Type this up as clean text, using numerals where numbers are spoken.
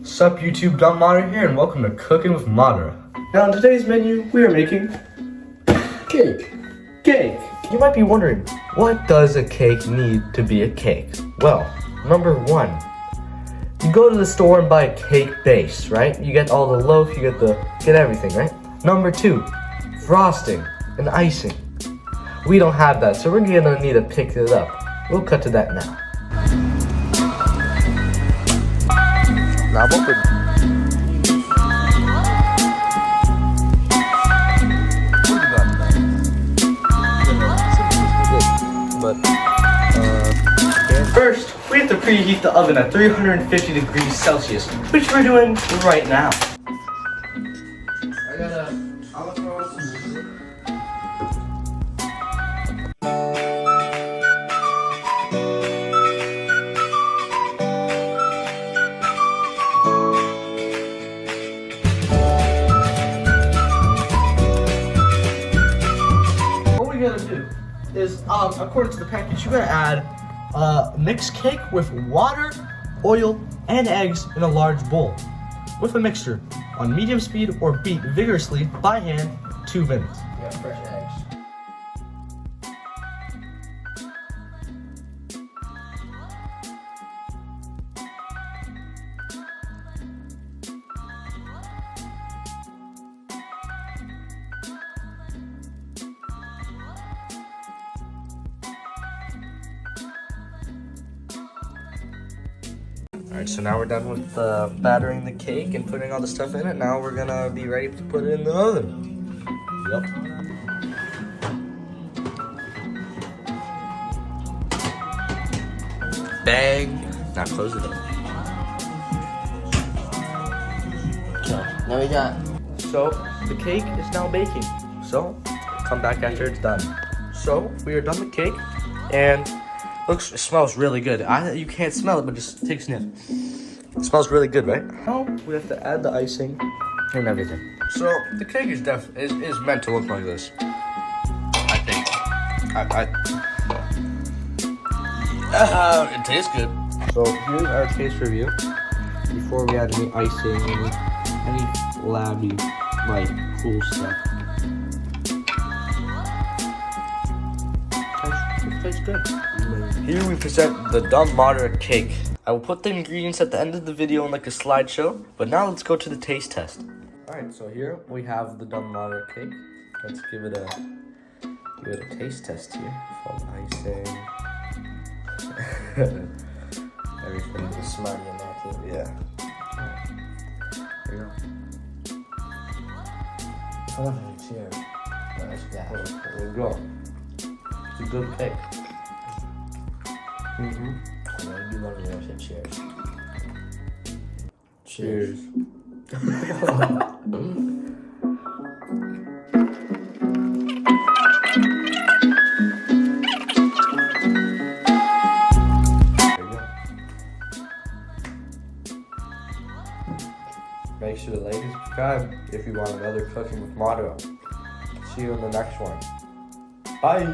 Sup YouTube, Madara here, and welcome to Cooking with Madara. Now on today's menu, we are making cake. Cake! You might be wondering, what does a cake need to be a cake? Well, number one, you go to the store and buy a cake base, right? You get all the loaf, you get everything, right? Number two, frosting and icing. We don't have that, so we're gonna need to pick it up. We'll cut to that now. Now open. First, we have to preheat the oven at 350 degrees Celsius, which we're doing right now. What we gotta do is, according to the package, you gotta add mixed cake with water, oil, and eggs in a large bowl with a mixture on medium speed or beat vigorously by hand 2 minutes. Yeah, fresh eggs. Alright, so now we're done with battering the cake and putting all the stuff in it. Now we're gonna be ready to put it in the oven. Yep. Bang! Now close it up. So, now we got. So, the cake is now baking. So, come back after it's done. So, we are done the cake, and it smells really good. You can't smell it, but just take a sniff. It smells really good, right? Now, we have to add the icing and everything. So, the cake is meant to look like this. I think. It tastes good. So, here's our taste review. Before we add any icing, any labby, like, cool stuff. It tastes good. Here we present the dumb Madara cake. I will put the ingredients at the end of the video in like a slideshow, but now let's go to the taste test. Alright, so here we have the dumb Madara cake. Let's give it a taste test here. Foam icing. Everything. The smarty in there too. Yeah. Here you go. I love it. Cheers. There we go. It's a good cake. Mm-hmm. I do love it when I say cheers. Cheers. Make sure to like and subscribe if you want another Cooking with Madara. See you in the next one. Bye!